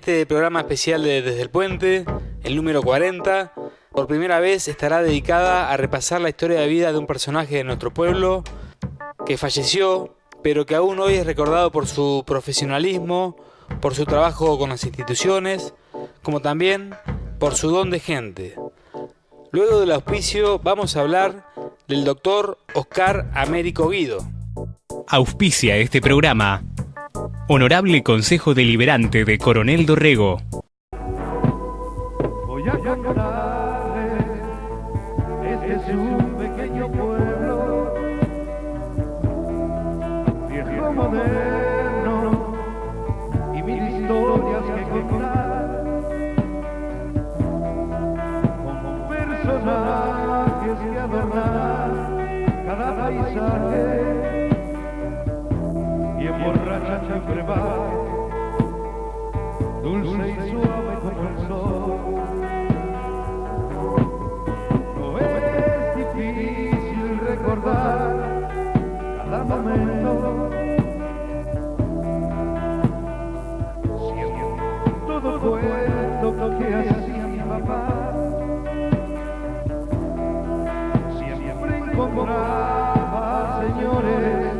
este programa especial de Desde el Puente, el número 40, por primera vez estará dedicada a repasar la historia de vida de un personaje de nuestro pueblo que falleció, pero que aún hoy es recordado por su profesionalismo, por su trabajo con las instituciones, como también por su don de gente. Luego del auspicio vamos a hablar del doctor Oscar Américo Guido. Auspicia este programa Honorable Consejo Deliberante de Coronel Dorrego. Voy a contarles, este es un pequeño pueblo, viejo moderno, y mil historias que contar, con personajes que adornan cada paisaje. Y emborracha siempre va, dulce y suave como el sol. No es difícil recordar cada momento, siempre todo cuento que hacía mi papá. Siempre encontraba, señores,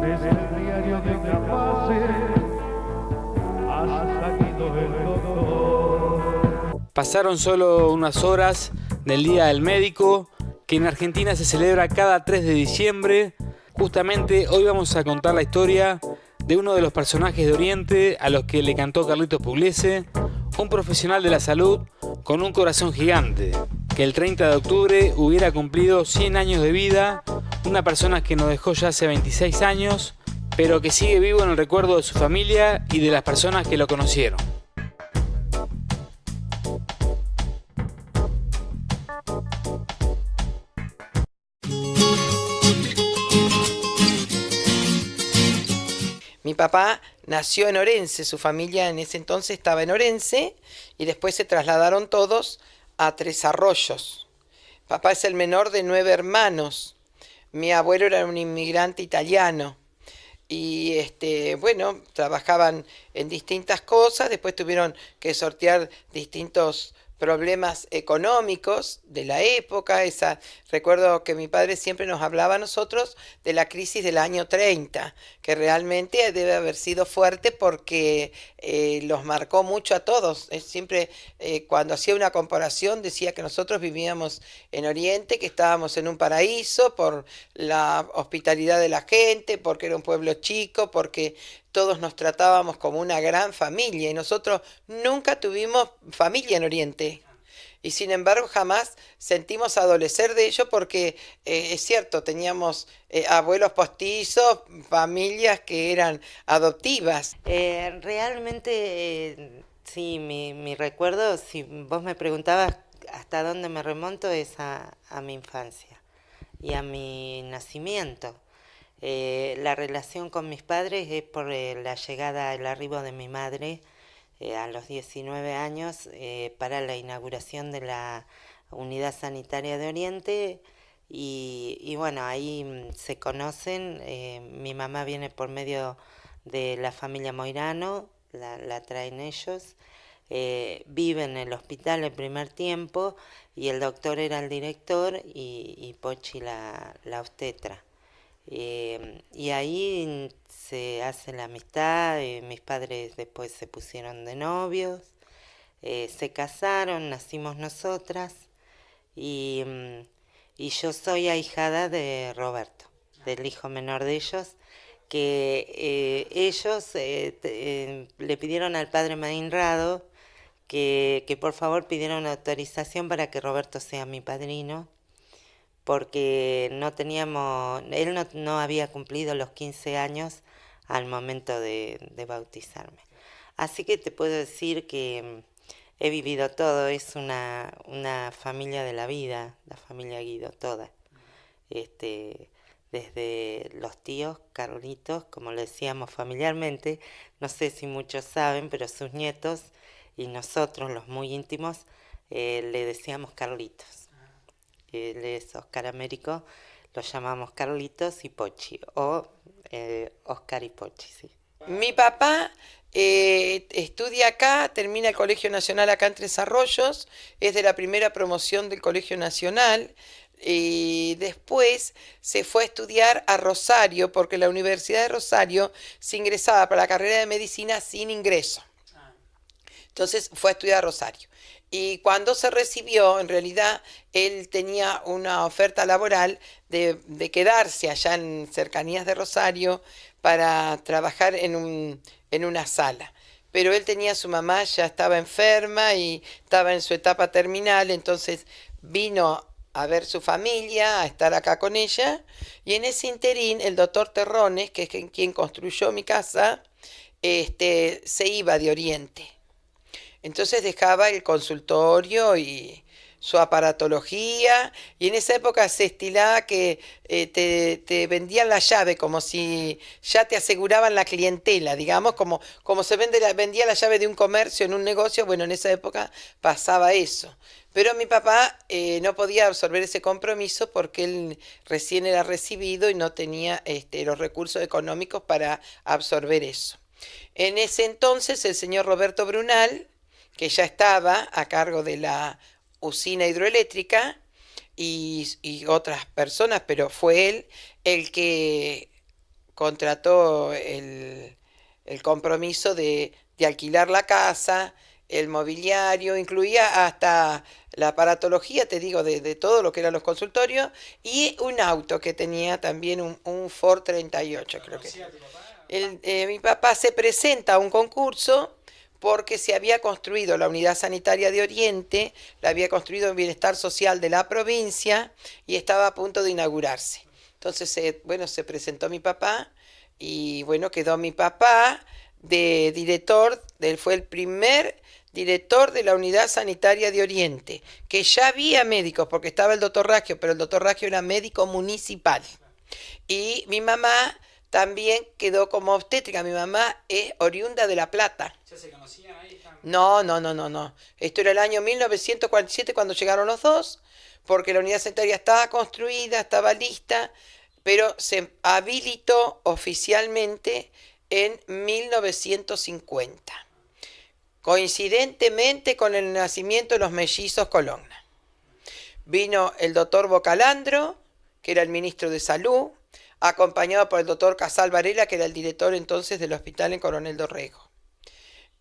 desde el diario de Capaces hasta Guido el doctor. Pasaron solo unas horas del Día del Médico, que en Argentina se celebra cada 3 de diciembre. Justamente hoy vamos a contar la historia de uno de los personajes de Oriente a los que le cantó Carlitos Pugliese, un profesional de la salud con un corazón gigante, que el 30 de octubre hubiera cumplido 100 años de vida, una persona que nos dejó ya hace 26 años, pero que sigue vivo en el recuerdo de su familia y de las personas que lo conocieron. Mi papá nació en Orense, su familia en ese entonces estaba en Orense y después se trasladaron todos a Tres Arroyos. Papá es el menor de 9 hermanos. Mi abuelo era un inmigrante italiano y bueno, trabajaban en distintas cosas, después tuvieron que sortear distintos problemas económicos de la época. Recuerdo que mi padre siempre nos hablaba a nosotros de la crisis del año 30, que realmente debe haber sido fuerte porque los marcó mucho a todos. Siempre cuando hacía una comparación decía que nosotros vivíamos en Oriente, que estábamos en un paraíso por la hospitalidad de la gente, porque era un pueblo chico, porque todos nos tratábamos como una gran familia y nosotros nunca tuvimos familia en Oriente. Y sin embargo jamás sentimos adolecer de ello porque es cierto, teníamos abuelos postizos, familias que eran adoptivas. Realmente, sí, mi recuerdo, si vos me preguntabas hasta dónde me remonto, es a mi infancia y a mi nacimiento. La relación con mis padres es por la llegada, el arribo de mi madre a los 19 años para la inauguración de la Unidad Sanitaria de Oriente y bueno, ahí se conocen. Mi mamá viene por medio de la familia Moirano, la traen ellos. Vive en el hospital el primer tiempo y el doctor era el director y Pochi la obstetra. Y ahí se hace la amistad, mis padres después se pusieron de novios, se casaron, nacimos nosotras y yo soy ahijada de Roberto, del hijo menor de ellos, que ellos le pidieron al padre Mainrado que por favor pidiera una autorización para que Roberto sea mi padrino, porque él no había cumplido los 15 años al momento de bautizarme. Así que te puedo decir que he vivido todo, es una familia de la vida, la familia Guido, toda. Desde los tíos, Carlitos, como le decíamos familiarmente, no sé si muchos saben, pero sus nietos y nosotros, los muy íntimos, le decíamos Carlitos. Él es Oscar Américo, lo llamamos Carlitos y Pochi, o Oscar y Pochi, sí. Mi papá estudia acá, termina el Colegio Nacional acá en Tres Arroyos, es de la primera promoción del Colegio Nacional y después se fue a estudiar a Rosario porque la Universidad de Rosario se ingresaba para la carrera de medicina sin ingreso. Entonces fue a estudiar a Rosario. Y cuando se recibió, en realidad, él tenía una oferta laboral de quedarse allá en cercanías de Rosario para trabajar en una sala. Pero él tenía a su mamá, ya estaba enferma y estaba en su etapa terminal, entonces vino a ver su familia, a estar acá con ella, y en ese interín el doctor Terrones, que es quien construyó mi casa, se iba de Oriente. Entonces dejaba el consultorio y su aparatología, y en esa época se estilaba que te vendían la llave, como si ya te aseguraban la clientela, digamos, como se vendía la llave de un comercio en un negocio, bueno, en esa época pasaba eso. Pero mi papá no podía absorber ese compromiso porque él recién era recibido y no tenía los recursos económicos para absorber eso. En ese entonces el señor Roberto Brunal, que ya estaba a cargo de la usina hidroeléctrica y otras personas, pero fue él el que contrató el compromiso de alquilar la casa, el mobiliario, incluía hasta la aparatología, te digo, de todo lo que eran los consultorios, y un auto que tenía también un Ford 38, creo que. Mi papá se presenta a un concurso porque se había construido la Unidad Sanitaria de Oriente, la había construido el Bienestar Social de la provincia y estaba a punto de inaugurarse. Entonces, se presentó mi papá y bueno, quedó mi papá de director, fue el primer director de la Unidad Sanitaria de Oriente, que ya había médicos, porque estaba el doctor Raggio, pero el doctor Raggio era médico municipal. Y mi mamá también quedó como obstétrica. Mi mamá es oriunda de La Plata. ¿Ya se conocían ahí? No. Esto era el año 1947 cuando llegaron los dos, porque la unidad sanitaria estaba construida, estaba lista, pero se habilitó oficialmente en 1950, coincidentemente con el nacimiento de los mellizos Colonna. Vino el doctor Bocalandro, que era el ministro de Salud, acompañado por el doctor Casal Varela, que era el director entonces del hospital en Coronel Dorrego.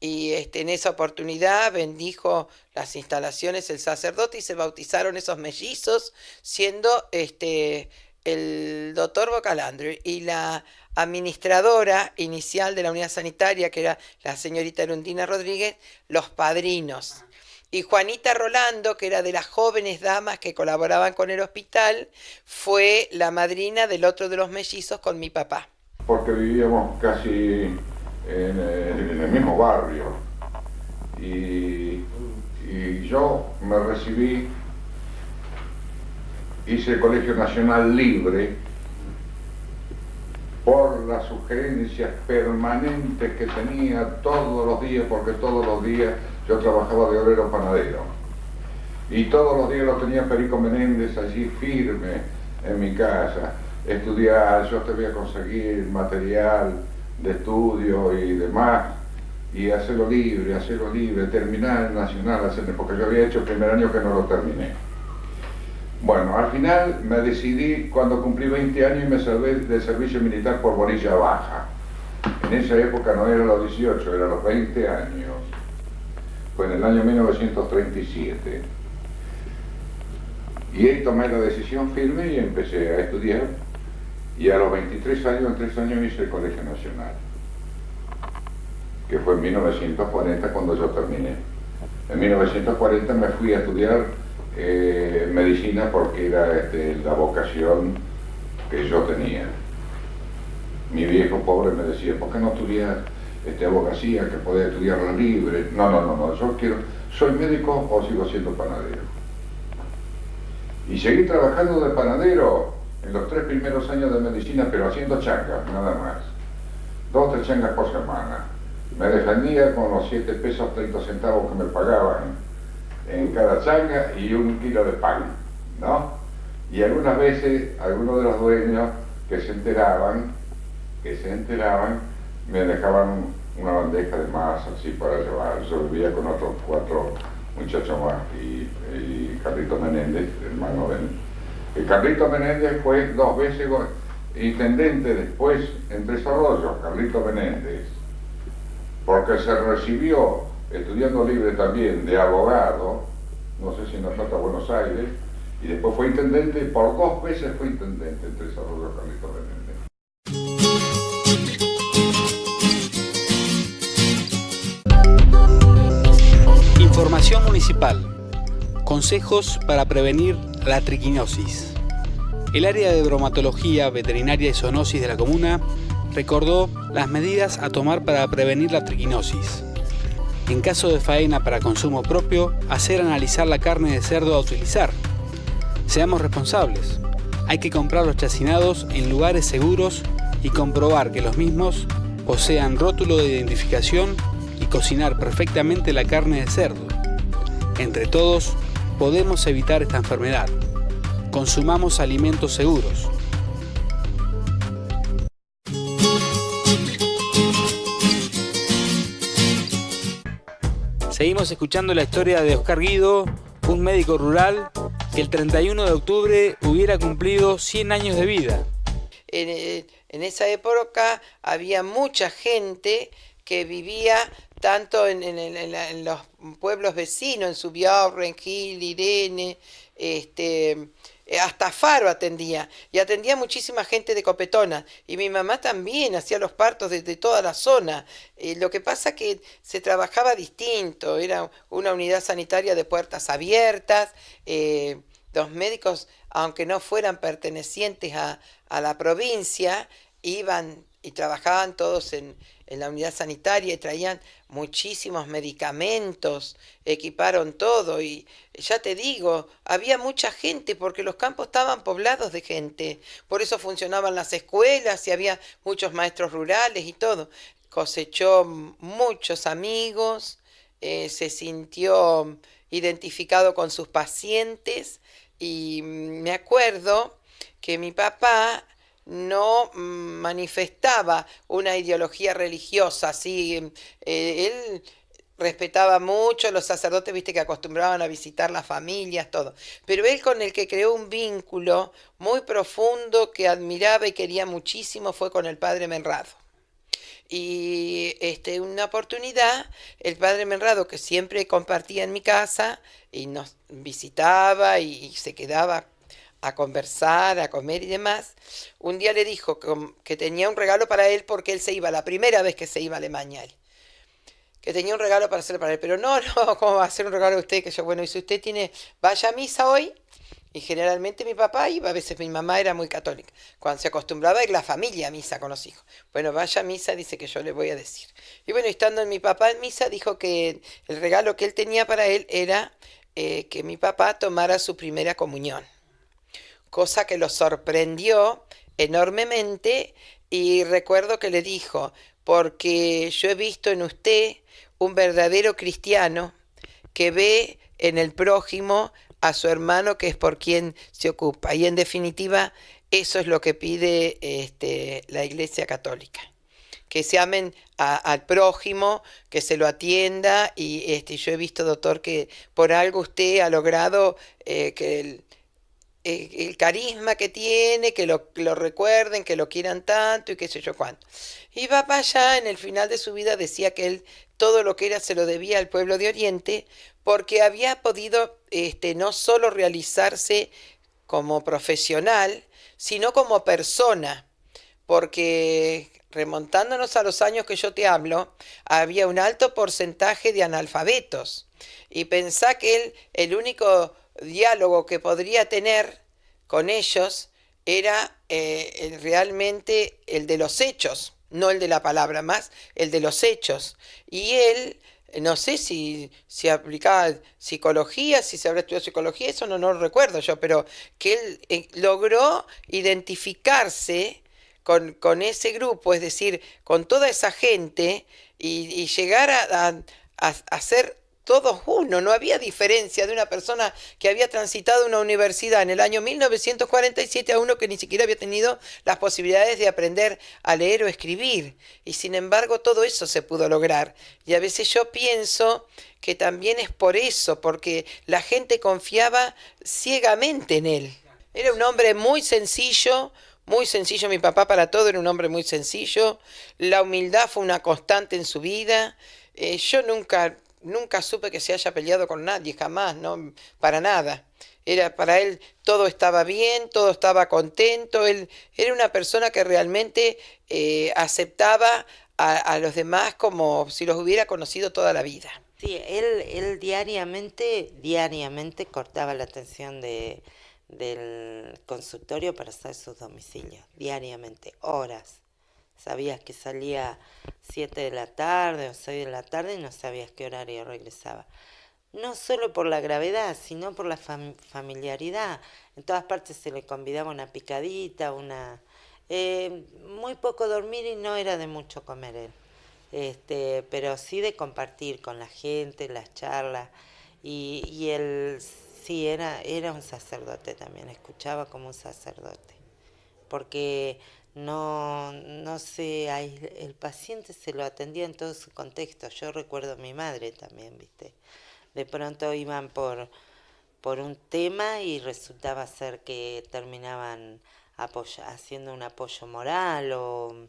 Y en esa oportunidad bendijo las instalaciones el sacerdote y se bautizaron esos mellizos, siendo el doctor Bocalandro y la administradora inicial de la unidad sanitaria, que era la señorita Erundina Rodríguez, los padrinos. Y Juanita Rolando, que era de las jóvenes damas que colaboraban con el hospital, fue la madrina del otro de los mellizos con mi papá. Porque vivíamos casi en el mismo barrio y yo me recibí, hice el Colegio Nacional Libre por las sugerencias permanentes que tenía todos los días, porque todos los días yo trabajaba de obrero panadero y todos los días lo tenía Perico Menéndez allí firme en mi casa: estudiar, yo te voy a conseguir material de estudio y demás, y hacerlo libre, terminar el nacional, porque yo había hecho el primer año que no lo terminé. Bueno, al final me decidí, cuando cumplí 20 años, y me salvé del servicio militar por Bonilla Baja. En esa época no eran los 18, eran los 20 años. Fue en el año 1937. Y ahí tomé la decisión firme y empecé a estudiar. Y a los 23 años, en 3 años hice el Colegio Nacional, que fue en 1940 cuando yo terminé. En 1940 me fui a estudiar medicina porque era la vocación que yo tenía. Mi viejo pobre me decía: ¿por qué no estudias abogacía, que podés estudiarla libre? No, yo quiero, ¿soy médico o sigo siendo panadero? Y seguí trabajando de panadero en los 3 primeros años de medicina, pero haciendo changas, nada más. 2 o 3 changas por semana. Me defendía con los 7 pesos 30 centavos que me pagaban en cada changa y 1 kilo de pan, ¿no? Y algunas veces, algunos de los dueños que se enteraban, que se enteraban, me dejaban una bandeja de masa así para llevar. Yo vivía con otros 4 muchachos más y Carlito Menéndez, hermano de él. Y Carlito Menéndez fue 2 veces intendente después en Tres Arroyos, Carlito Menéndez, porque se recibió estudiando libre también de abogado, no sé si en la Plata, Buenos Aires, y después fue intendente, por 2 veces fue intendente en Tres Arroyos, Carlito Menéndez. Información municipal. Consejos para prevenir la triquinosis. El área de bromatología, veterinaria y zoonosis de la comuna recordó las medidas a tomar para prevenir la triquinosis. En caso de faena para consumo propio, hacer analizar la carne de cerdo a utilizar. Seamos responsables. Hay que comprar los chacinados en lugares seguros y comprobar que los mismos posean rótulo de identificación y cocinar perfectamente la carne de cerdo. Entre todos, podemos evitar esta enfermedad. Consumamos alimentos seguros. Seguimos escuchando la historia de Oscar Guido, un médico rural que el 31 de octubre hubiera cumplido 100 años de vida. En esa época había mucha gente que vivía tanto en los pueblos vecinos, en Subiaurre, en Gil, Irene, hasta Faro atendía, y atendía muchísima gente de Copetona, y mi mamá también hacía los partos de toda la zona. Lo que pasa que se trabajaba distinto, era una unidad sanitaria de puertas abiertas, los médicos, aunque no fueran pertenecientes a la provincia, iban y trabajaban todos en la unidad sanitaria y traían muchísimos medicamentos, equiparon todo y ya te digo, había mucha gente porque los campos estaban poblados de gente, por eso funcionaban las escuelas y había muchos maestros rurales y todo. Cosechó muchos amigos, se sintió identificado con sus pacientes y me acuerdo que mi papá no manifestaba una ideología religiosa, así, él respetaba mucho a los sacerdotes, viste que acostumbraban a visitar las familias, todo, pero él con el que creó un vínculo muy profundo que admiraba y quería muchísimo fue con el padre Menrado. Y una oportunidad, el padre Menrado, que siempre compartía en mi casa y nos visitaba y se quedaba a conversar, a comer y demás, un día le dijo que tenía un regalo para él porque él se iba, la primera vez que se iba a Alemania, que tenía un regalo para hacer para él, pero no, ¿cómo va a hacer un regalo a usted? Que yo, bueno, y si usted vaya a misa hoy, y generalmente mi papá iba, a veces mi mamá era muy católica, cuando se acostumbraba a ir la familia a misa con los hijos, bueno, vaya a misa, dice que yo le voy a decir. Y bueno, estando mi papá en misa, dijo que el regalo que él tenía para él era que mi papá tomara su primera comunión, cosa que lo sorprendió enormemente, y recuerdo que le dijo, porque yo he visto en usted un verdadero cristiano que ve en el prójimo a su hermano, que es por quien se ocupa, y en definitiva eso es lo que pide la Iglesia Católica, que se amen al prójimo, que se lo atienda, y yo he visto, doctor, que por algo usted ha logrado que el carisma que tiene, que lo recuerden, que lo quieran tanto y qué sé yo cuánto. Y papá ya en el final de su vida decía que él todo lo que era se lo debía al pueblo de Oriente, porque había podido no solo realizarse como profesional, sino como persona, porque remontándonos a los años que yo te hablo, había un alto porcentaje de analfabetos, y pensá que el único diálogo que podría tener con ellos era realmente el de los hechos, no el de la palabra, más el de los hechos. Y él, no sé si aplicaba psicología, si se habrá estudiado psicología, eso no lo recuerdo yo, pero que él logró identificarse con ese grupo, es decir, con toda esa gente, y llegar a ser todos uno, no había diferencia de una persona que había transitado una universidad en el año 1947 a uno que ni siquiera había tenido las posibilidades de aprender a leer o escribir. Y sin embargo todo eso se pudo lograr. Y a veces yo pienso que también es por eso, porque la gente confiaba ciegamente en él. Era un hombre muy sencillo, mi papá para todo era un hombre muy sencillo, la humildad fue una constante en su vida, yo nunca supe que se haya peleado con nadie, jamás, no, para nada. Para él todo estaba bien, todo estaba contento, él era una persona que realmente aceptaba a los demás como si los hubiera conocido toda la vida. Sí, él diariamente cortaba la atención del consultorio para hacer sus domicilios, diariamente, horas. Sabías que salía 7 de la tarde o 6 de la tarde y no sabías qué horario regresaba. No solo por la gravedad, sino por la familiaridad. En todas partes se le convidaba una picadita, muy poco dormir y no era de mucho comer él. Pero sí de compartir con la gente, las charlas. Y él sí era un sacerdote también, escuchaba como un sacerdote. Porque el paciente se lo atendía en todo su contexto. Yo recuerdo a mi madre también, ¿viste? De pronto iban por un tema y resultaba ser que terminaban haciendo un apoyo moral o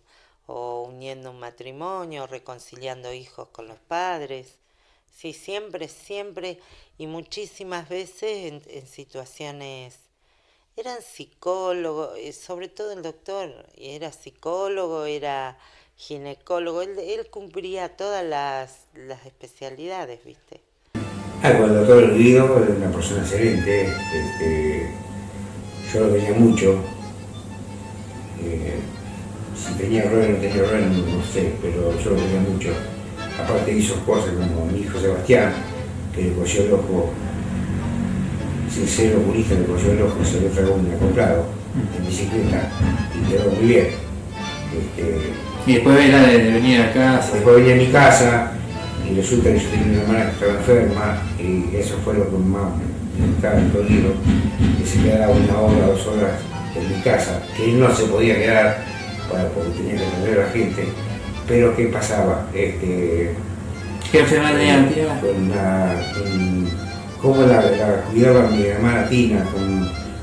uniendo un matrimonio, reconciliando hijos con los padres. Sí, siempre, y muchísimas veces en situaciones. Eran psicólogos, sobre todo el doctor, era psicólogo, era ginecólogo, él cumplía todas las especialidades, ¿viste? Cuando el doctor Luido era una persona excelente, yo lo quería mucho. Si tenía errores o no tenía errores, no sé, pero yo lo quería mucho. Aparte hizo cosas como mi hijo Sebastián, que le cogió el ojo, sin ser oculista, le cogió el ojo, se le tragó un acoplado en bicicleta y quedó muy bien. Y después era de venir a casa. Después venía a mi casa y resulta que yo tenía una hermana que estaba enferma y eso fue lo que más me estaba dolido, que se quedaba 1 hora, 2 horas en mi casa, que él no se podía quedar porque tenía que atender a la gente. Pero ¿qué pasaba? ¿Qué enfermedad tenía? Cómo la cuidaba mi hermana Tina,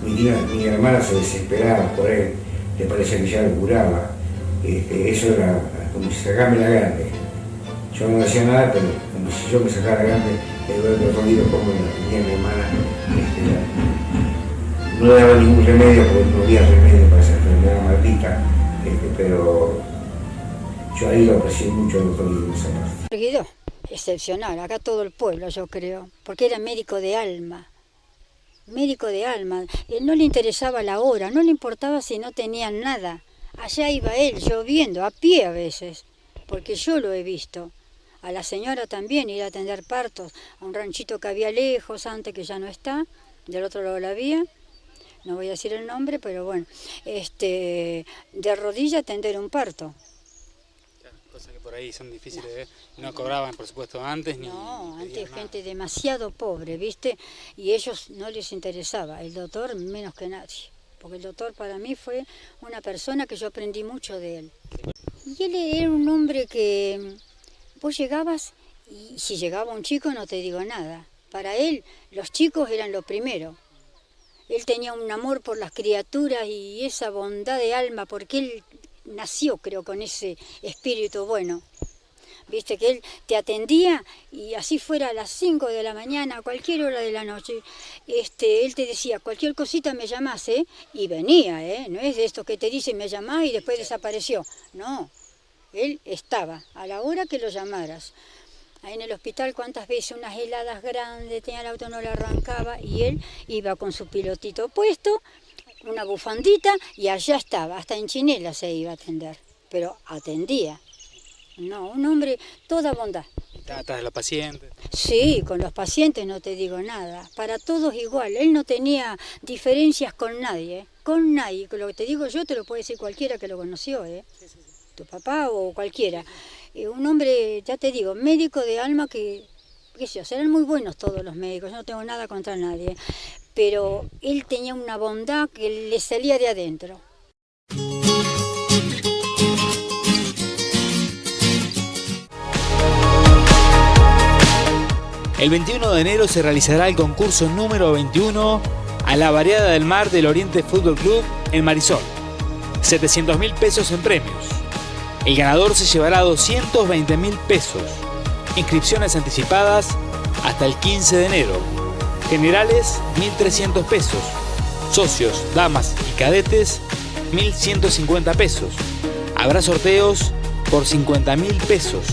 mi hermana se desesperaba por él, le parecía que ya lo curaba. Eso era como si sacarme la grande. Yo no decía nada, pero como si yo me sacara la grande, el otro día como tenía mi hermana, no le daba ningún remedio porque no había remedio para esa enfermedad maldita, pero yo ahí lo aprecié mucho el doctor en esa parte. Guido, excepcional, acá todo el pueblo yo creo, porque era médico de alma. Él no le interesaba la hora, no le importaba si no tenían nada. Allá iba él lloviendo, a pie a veces, porque yo lo he visto. A la señora también ir a atender partos a un ranchito que había lejos antes, que ya no está, del otro lado de la vía. No voy a decir el nombre, pero bueno, de rodilla atender un parto. Cosas que por ahí son difíciles, no cobraban por supuesto antes ni... No, antes gente demasiado pobre, ¿viste? Y ellos no les interesaba, el doctor menos que nadie, porque el doctor para mí fue una persona que yo aprendí mucho de él. Y él era un hombre que vos llegabas y si llegaba un chico no te digo nada. Para él los chicos eran lo primero. Él tenía un amor por las criaturas y esa bondad de alma, porque él nació, creo, con ese espíritu bueno. Viste que él te atendía y así fuera a las 5 de la mañana, a cualquier hora de la noche, él te decía, cualquier cosita me llamás, y venía, no es de esto que te dice me llamás y después desapareció. No, él estaba a la hora que lo llamaras. Ahí en el hospital cuántas veces unas heladas grandes, tenía el auto, no le arrancaba y él iba con su pilotito puesto, una bufandita y allá estaba, hasta en chinela se iba a atender, pero atendía. No, un hombre, toda bondad. Estaba atrás de los pacientes. Sí, con los pacientes no te digo nada, para todos igual, él no tenía diferencias con nadie, con nadie, lo que te digo yo te lo puede decir cualquiera que lo conoció, tu papá o cualquiera. Un hombre, ya te digo, médico de alma que qué sé yo, eran muy buenos todos los médicos, yo no tengo nada contra nadie, pero él tenía una bondad que le salía de adentro. El 21 de enero se realizará el concurso número 21 a la Variada del Mar del Oriente Fútbol Club en Marisol. 700.000 pesos en premios. El ganador se llevará 220.000 pesos. Inscripciones anticipadas hasta el 15 de enero. Generales, 1.300 pesos. Socios, damas y cadetes, 1.150 pesos. Habrá sorteos por 50.000 pesos.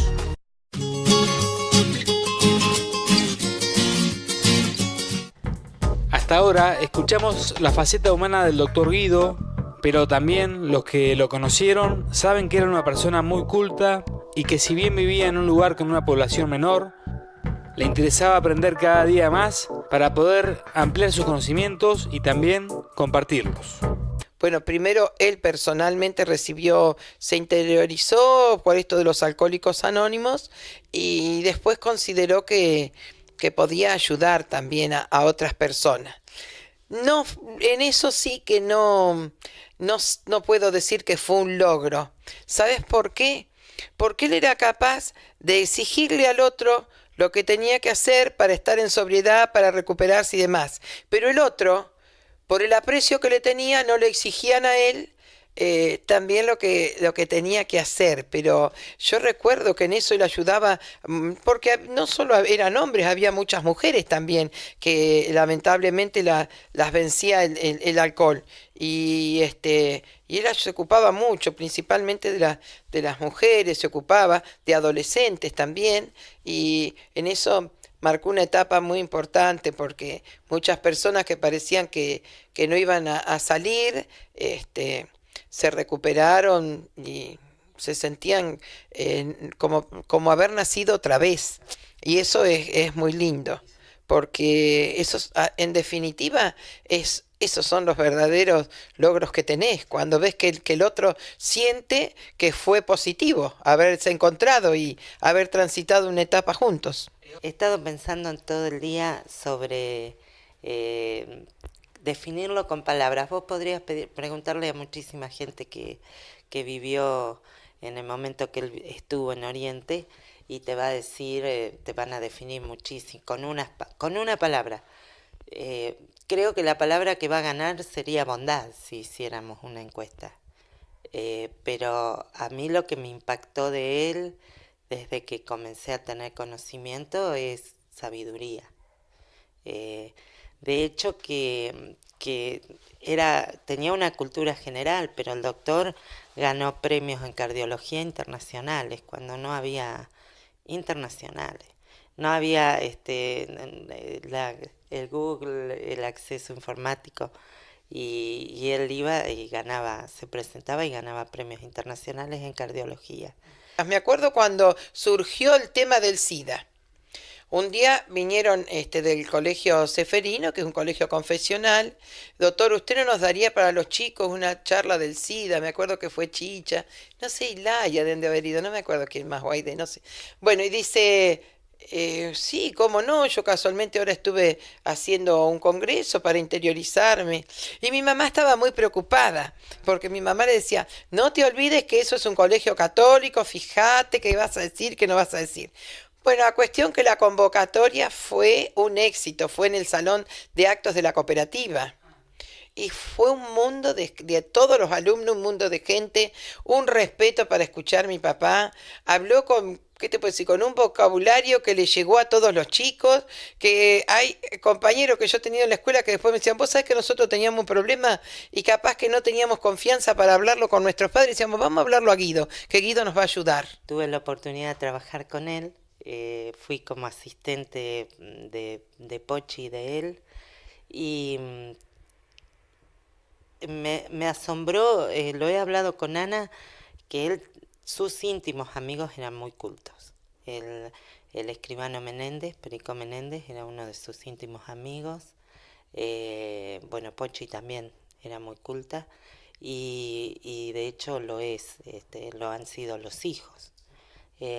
Hasta ahora escuchamos la faceta humana del doctor Guido, pero también los que lo conocieron saben que era una persona muy culta y que si bien vivía en un lugar con una población menor, le interesaba aprender cada día más para poder ampliar sus conocimientos y también compartirlos. Bueno, primero él personalmente se interiorizó por esto de los alcohólicos anónimos y después consideró que podía ayudar también a otras personas. No, en eso sí que no puedo decir que fue un logro. ¿Sabes por qué? Porque él era capaz de exigirle al otro lo que tenía que hacer para estar en sobriedad, para recuperarse y demás. Pero el otro, por el aprecio que le tenía, no le exigían a él también lo que tenía que hacer. Pero yo recuerdo que en eso él ayudaba, porque no solo eran hombres, había muchas mujeres también que lamentablemente las vencía el alcohol. Y él se ocupaba mucho, principalmente de las mujeres, se ocupaba de adolescentes también, y en eso marcó una etapa muy importante, porque muchas personas que parecían que no iban a salir, se recuperaron y se sentían como haber nacido otra vez. Y eso es muy lindo, porque en definitiva esos son los verdaderos logros que tenés, cuando ves que el otro siente que fue positivo haberse encontrado y haber transitado una etapa juntos. He estado pensando en todo el día sobre definirlo con palabras. Vos podrías preguntarle a muchísima gente que vivió en el momento que él estuvo en Oriente y te va a decir, te van a definir muchísimo, con una palabra. Creo que la palabra que va a ganar sería bondad si hiciéramos una encuesta. Pero a mí lo que me impactó de él desde que comencé a tener conocimiento es sabiduría. De hecho que tenía una cultura general, pero el doctor ganó premios en cardiología internacionales cuando no había internacionales. No había el Google, el acceso informático, y él iba y se presentaba y ganaba premios internacionales en cardiología. Me acuerdo cuando surgió el tema del SIDA. Un día vinieron del colegio Ceferino, que es un colegio confesional. Doctor, ¿usted no nos daría para los chicos una charla del SIDA? Me acuerdo que fue Chicha, no sé, Ilaya deben de haber ido, no me acuerdo quién más, Guaide, no sé. Bueno, y dice, sí, cómo no, yo casualmente ahora estuve haciendo un congreso para interiorizarme. Y mi mamá estaba muy preocupada, porque mi mamá le decía, no te olvides que eso es un colegio católico, fíjate qué vas a decir, qué no vas a decir. Bueno, la cuestión que la convocatoria fue un éxito, fue en el salón de actos de la cooperativa. Y fue un mundo de todos los alumnos, un mundo de gente, un respeto para escuchar a mi papá. Habló con, ¿qué te puedo decir? Con un vocabulario que le llegó a todos los chicos, que hay compañeros que yo he tenido en la escuela que después me decían, vos sabés que nosotros teníamos un problema y capaz que no teníamos confianza para hablarlo con nuestros padres. Y decíamos, vamos a hablarlo a Guido, que Guido nos va a ayudar. Tuve la oportunidad de trabajar con él. Fui como asistente de Pochi y de él, y me asombró, lo he hablado con Ana, que sus íntimos amigos eran muy cultos. El escribano Menéndez, Perico Menéndez, era uno de sus íntimos amigos. Bueno, Pochi también era muy culta, y de hecho lo han sido los hijos.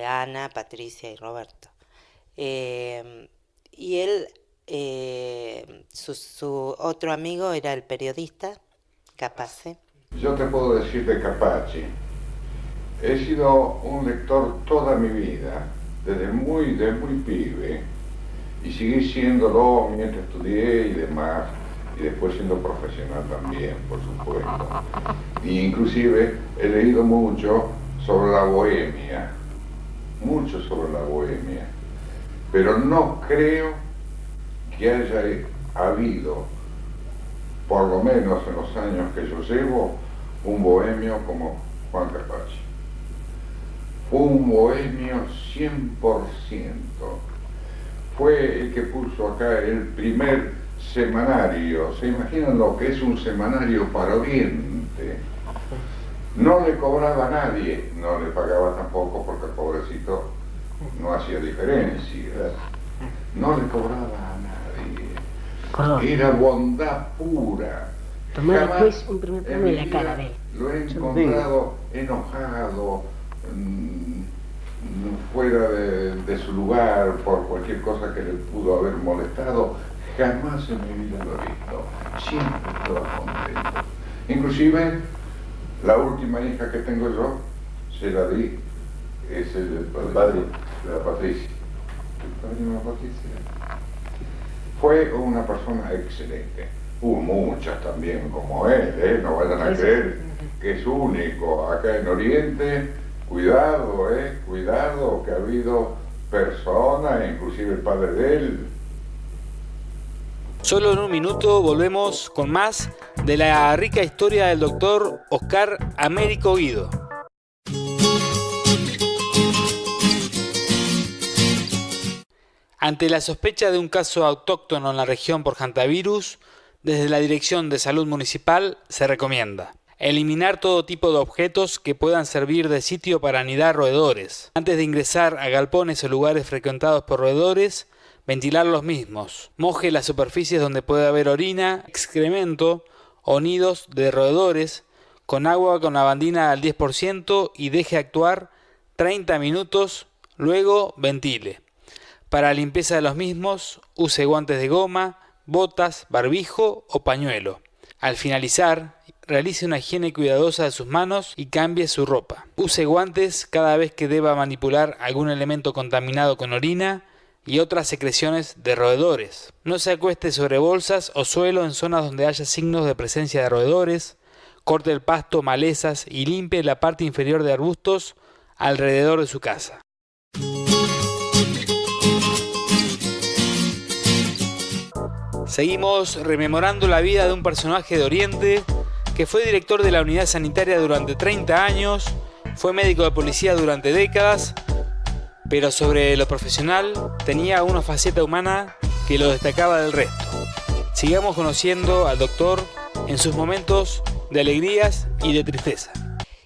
Ana, Patricia y Roberto. Y él, su otro amigo era el periodista Capace. Yo te puedo decir de Capace, he sido un lector toda mi vida, desde muy pibe, y seguí siéndolo mientras estudié y demás, y después siendo profesional también, por supuesto. Y inclusive he leído mucho sobre la bohemia, pero no creo que haya habido, por lo menos en los años que yo llevo, un bohemio como Juan Capace. Fue un bohemio 100%. Fue el que puso acá el primer semanario. ¿Se imaginan lo que es un semanario para Oriente? No le cobraba a nadie, no le pagaba tampoco porque el pobrecito no hacía diferencia. No le cobraba a nadie. Era bondad pura. Tomar después un primer plano de la cara de él. Lo he encontrado enojado, fuera de su lugar por cualquier cosa que le pudo haber molestado. Jamás en mi vida lo he visto. Siempre estaba contento. Inclusive, la última hija que tengo yo, se la di, es el padre de la Patricia. El padre de la Patricia. Fue una persona excelente. Hubo muchas también como él, no vayan a creer que es único. Acá en Oriente, cuidado, cuidado, que ha habido personas, inclusive el padre de él. Solo en un minuto volvemos con más de la rica historia del doctor Oscar Américo Guido. Ante la sospecha de un caso autóctono en la región por hantavirus, desde la Dirección de Salud Municipal se recomienda eliminar todo tipo de objetos que puedan servir de sitio para anidar roedores. Antes de ingresar a galpones o lugares frecuentados por roedores, ventilar los mismos. Moje las superficies donde puede haber orina, excremento o nidos de roedores con agua con lavandina al 10% y deje actuar 30 minutos, luego ventile. Para limpieza de los mismos, use guantes de goma, botas, barbijo o pañuelo. Al finalizar, realice una higiene cuidadosa de sus manos y cambie su ropa. Use guantes cada vez que deba manipular algún elemento contaminado con orina y otras secreciones de roedores. No se acueste sobre bolsas o suelo en zonas donde haya signos de presencia de roedores. Corte el pasto, malezas y limpie la parte inferior de arbustos alrededor de su casa. Seguimos rememorando la vida de un personaje de Oriente que fue director de la unidad sanitaria durante 30 años, fue médico de policía durante décadas, pero sobre lo profesional tenía una faceta humana que lo destacaba del resto. Sigamos conociendo al doctor en sus momentos de alegrías y de tristeza.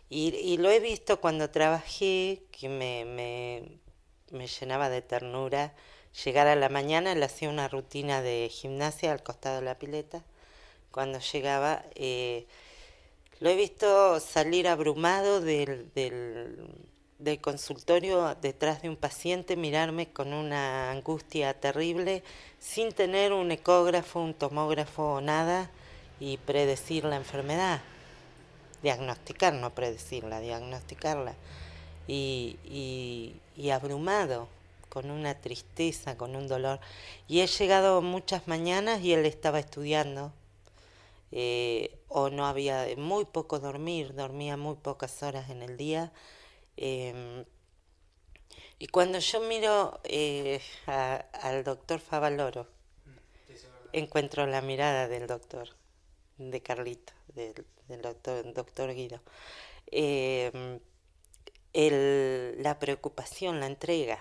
Y lo he visto cuando trabajé, que me llenaba de ternura. Llegar a la mañana, le hacía una rutina de gimnasia al costado de la pileta. Cuando llegaba, lo he visto salir abrumado del consultorio detrás de un paciente, mirarme con una angustia terrible, sin tener un ecógrafo, un tomógrafo o nada, y predecir la enfermedad. Diagnosticar, no predecirla, diagnosticarla. Y abrumado, con una tristeza, con un dolor. Y he llegado muchas mañanas y él estaba estudiando, o no había, muy poco dormía muy pocas horas en el día. Y cuando yo miro al doctor Favaloro, encuentro la mirada del doctor, de Carlito, del doctor Guido. La preocupación, la entrega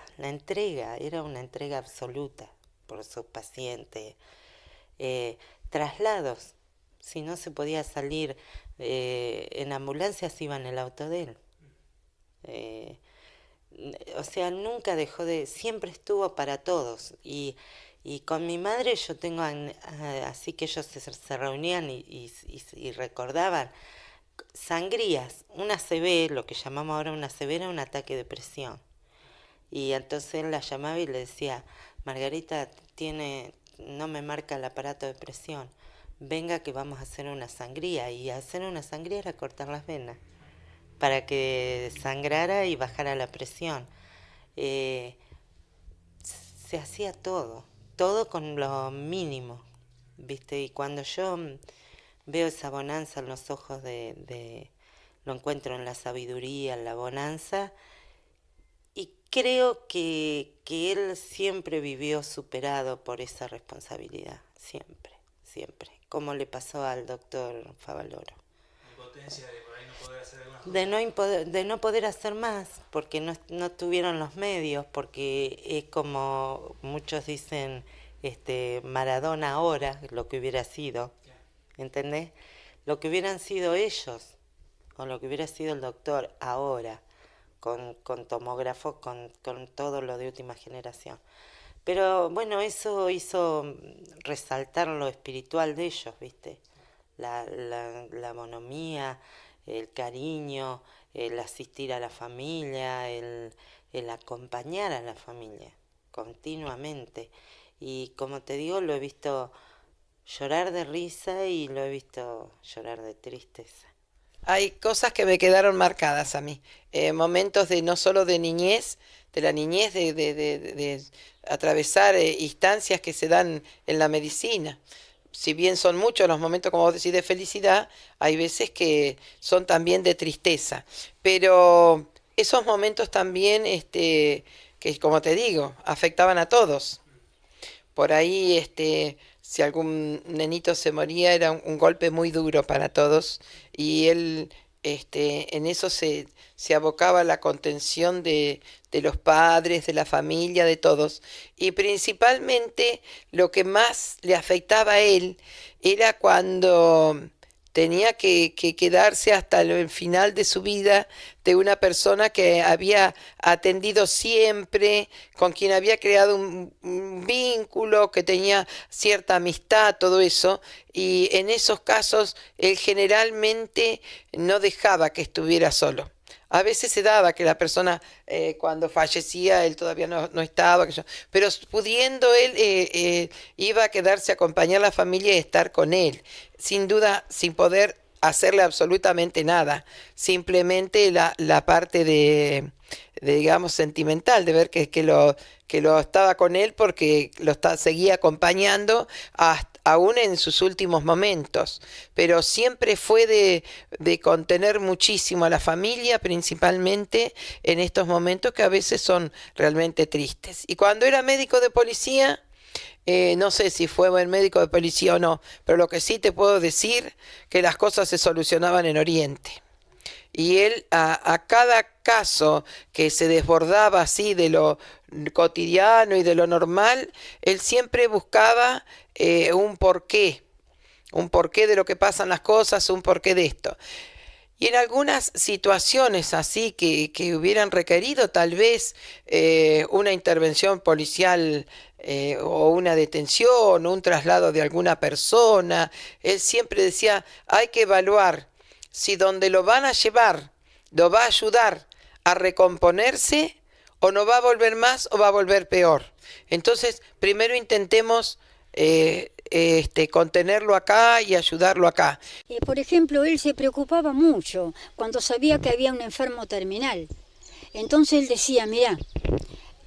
era una entrega absoluta por sus pacientes. Traslados, si no se podía salir en ambulancia, se iba en el auto de él. O sea, nunca dejó siempre estuvo para todos. Y con mi madre yo tengo, así que ellos se reunían y recordaban sangrías, una ACV, lo que llamamos ahora una ACV, era un ataque de presión. Y entonces él la llamaba y le decía, Margarita no me marca el aparato de presión, venga que vamos a hacer una sangría. Y hacer una sangría era cortar las venas para que sangrara y bajara la presión. Se hacía todo con lo mínimo, ¿viste? Y cuando yo veo esa bonanza en los ojos lo encuentro en la sabiduría, en la bonanza, y creo que él siempre vivió superado por esa responsabilidad, siempre, como le pasó al doctor Favaloro. Impotencia de por ahí no poder hacer algunas cosas. De no poder hacer más, porque no tuvieron los medios, porque es como muchos dicen, Maradona ahora, lo que hubiera sido, ¿entendés? Lo que hubieran sido ellos, o lo que hubiera sido el doctor ahora, con tomógrafos, con todo lo de última generación. Pero bueno, eso hizo resaltar lo espiritual de ellos, ¿viste? La bonomía, el cariño, el asistir a la familia, el acompañar a la familia continuamente. Y como te digo, lo he visto llorar de risa y lo he visto llorar de tristeza. Hay cosas que me quedaron marcadas a mí, momentos de no solo de niñez, de la niñez, de atravesar instancias que se dan en la medicina. Si bien son muchos los momentos, como vos decís, de felicidad, hay veces que son también de tristeza. Pero esos momentos también, que como te digo, afectaban a todos. Por ahí, si algún nenito se moría, era un golpe muy duro para todos. Y él, en eso se abocaba a la contención de los padres, de la familia, de todos. Y principalmente lo que más le afectaba a él era cuando tenía que quedarse hasta el final de su vida de una persona que había atendido siempre, con quien había creado un vínculo, que tenía cierta amistad, todo eso, y en esos casos él generalmente no dejaba que estuviera solo. A veces se daba que la persona cuando fallecía él todavía no estaba, pero pudiendo él iba a quedarse a acompañar a la familia y estar con él, sin duda sin poder hacerle absolutamente nada, simplemente la parte de digamos sentimental, de ver que lo estaba con él porque seguía acompañando aún en sus últimos momentos, pero siempre fue de contener muchísimo a la familia, principalmente en estos momentos que a veces son realmente tristes. Y cuando era médico de policía, no sé si fue buen médico de policía o no, pero lo que sí te puedo decir, que las cosas se solucionaban en Oriente. Y él a cada caso que se desbordaba así de lo cotidiano y de lo normal, él siempre buscaba un porqué de lo que pasan las cosas, un porqué de esto. Y en algunas situaciones así que hubieran requerido tal vez una intervención policial o una detención o un traslado de alguna persona, él siempre decía, hay que evaluar si donde lo van a llevar lo va a ayudar a recomponerse o no va a volver más o va a volver peor. Entonces, primero intentemos contenerlo acá y ayudarlo acá. Por ejemplo, él se preocupaba mucho cuando sabía que había un enfermo terminal. Entonces él decía, mira,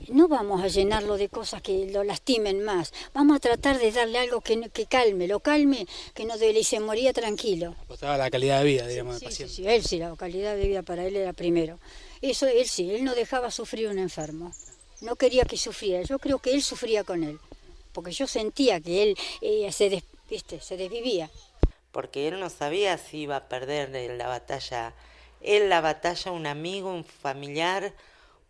no vamos a llenarlo de cosas que lo lastimen más, vamos a tratar de darle algo que lo calme, que no duele, y se moría tranquilo. Apostaba la calidad de vida, digamos, del Sí, paciente. sí, él sí, la calidad de vida para él era primero. Eso él sí, él no dejaba sufrir un enfermo, no quería que sufriera, yo creo que él sufría con él, porque yo sentía que él se desvivía. Porque él no sabía si iba a perder en la batalla, un amigo, un familiar,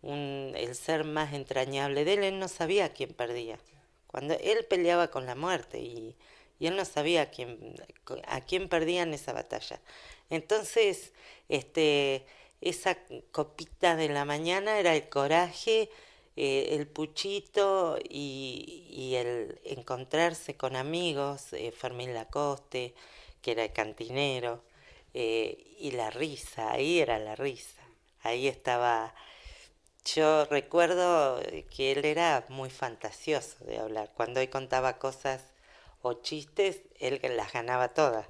el ser más entrañable de él no sabía quién perdía. Cuando él peleaba con la muerte y él no sabía a quién perdía en esa batalla. Entonces, esa copita de la mañana era el coraje, el puchito y el encontrarse con amigos, Fermín Lacoste, que era el cantinero, y la risa, ahí era la risa, ahí estaba Yo recuerdo que él era muy fantasioso de hablar. Cuando él contaba cosas o chistes, él las ganaba todas.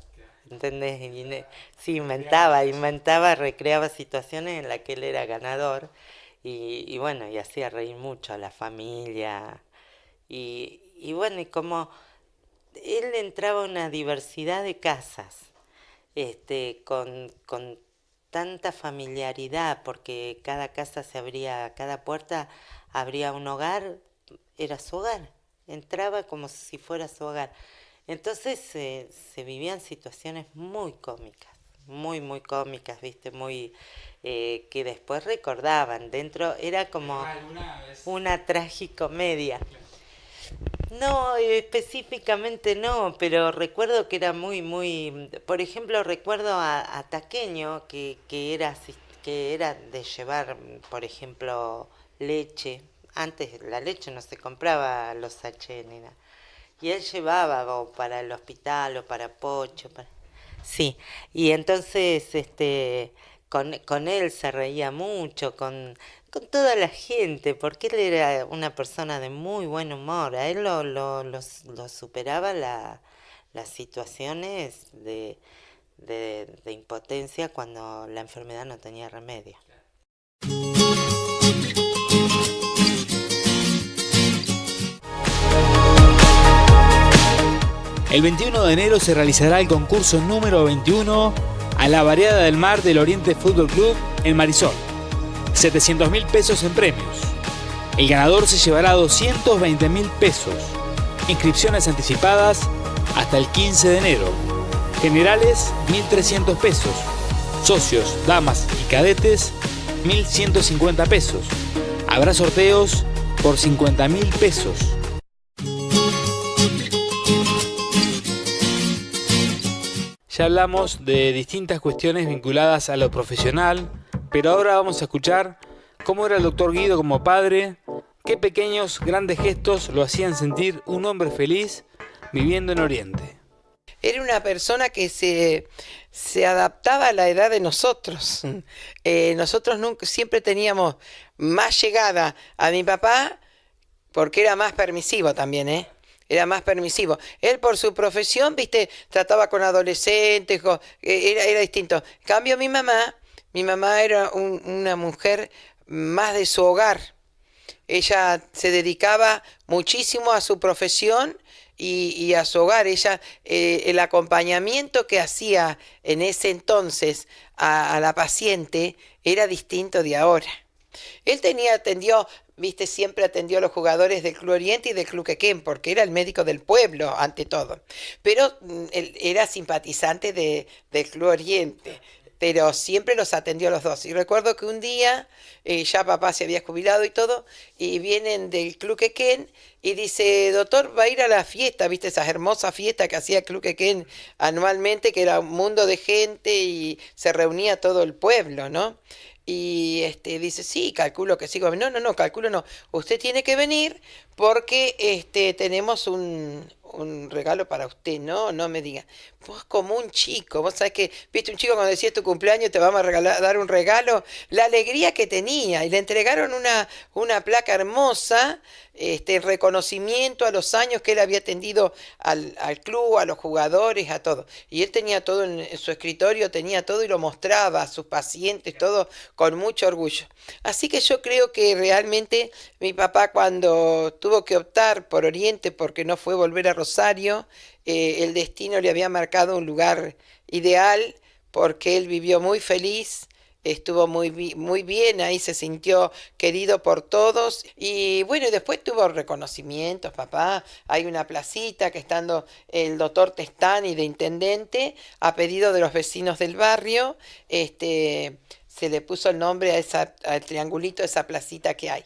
¿Entendés? Sí, inventaba, recreaba situaciones en las que él era ganador y bueno, y hacía reír mucho a la familia. Y bueno, y como él entraba en una diversidad de casas, con tanta familiaridad, porque cada casa cada puerta abría un hogar, era su hogar, entraba como si fuera su hogar. Entonces se vivían situaciones muy cómicas, muy cómicas, ¿viste? Muy que después recordaban, dentro era como una tragicomedia. No, específicamente no, pero recuerdo que era muy, por ejemplo, recuerdo a Taqueño que era de llevar, por ejemplo, leche. Antes la leche no se compraba a los sachets ni nada. Y él llevaba o para el hospital o para Pocho. Sí, y entonces con él se reía mucho, con toda la gente, porque él era una persona de muy buen humor. A él lo superaba las situaciones de impotencia cuando la enfermedad no tenía remedio. El 21 de enero se realizará el concurso número 21 a la Variada del Mar del Oriente Fútbol Club en Marisol. 700.000 pesos en premios. El ganador se llevará 220.000 pesos. Inscripciones anticipadas hasta el 15 de enero. Generales, 1.300 pesos. Socios, damas y cadetes, 1.150 pesos. Habrá sorteos por 50.000 pesos. Ya hablamos de distintas cuestiones vinculadas a lo profesional, pero ahora vamos a escuchar cómo era el doctor Guido como padre, qué pequeños, grandes gestos lo hacían sentir un hombre feliz viviendo en Oriente. Era una persona que se adaptaba a la edad de nosotros. Nosotros siempre teníamos más llegada a mi papá porque era más permisivo también, Era más permisivo. Él por su profesión, viste, trataba con adolescentes, era distinto. En cambio mi mamá era una mujer más de su hogar. Ella se dedicaba muchísimo a su profesión y a su hogar. Ella, el acompañamiento que hacía en ese entonces a la paciente era distinto de ahora. Él siempre atendió a los jugadores del Club Oriente y del Club Quequén, porque era el médico del pueblo, ante todo. Pero él era simpatizante del Club Oriente, pero siempre los atendió a los dos. Y recuerdo que un día, ya papá se había jubilado y todo, y vienen del Club Quequén y dice, doctor, va a ir a la fiesta, viste, esas hermosas fiestas que hacía el Club Quequén anualmente, que era un mundo de gente y se reunía todo el pueblo, ¿no? Y dice, sí, calculo que sigo. No, calculo no. Usted tiene que venir porque tenemos un regalo para usted. No me diga. Vos como un chico, vos sabés que, viste, un chico cuando decía tu cumpleaños te vamos a dar un regalo. La alegría que tenía. Y le entregaron una placa hermosa, en reconocimiento a los años que él había atendido al club, a los jugadores, a todo. Y él tenía todo en su escritorio, tenía todo y lo mostraba a sus pacientes, todo con mucho orgullo. Así que yo creo que realmente mi papá, cuando tuvo que optar por Oriente porque no fue volver a Rosario, el destino le había marcado un lugar ideal porque él vivió muy feliz. Estuvo muy bien, ahí se sintió querido por todos y bueno, y después tuvo reconocimientos, papá. Hay una placita que estando el doctor Testani de intendente, a pedido de los vecinos del barrio, se le puso el nombre al triangulito de esa placita que hay.